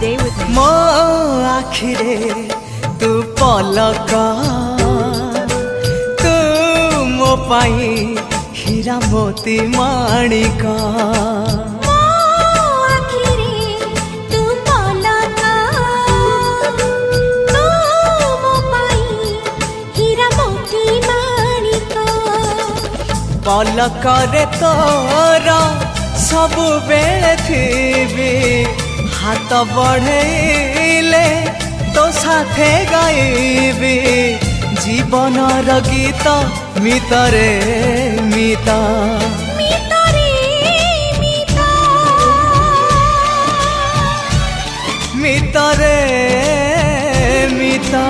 day with me. ମୋ ଆଖିରେ ତୁ ପଲକ ତୁ ମୋ ପାଇଁ ହୀରା ମୋତି ମାଣିକ पलकरे तोर सबु बेले थीबी हाथ बढ़ेले तो साथे गाइबी जीवनर गीत मितरे मिता मितरे मिता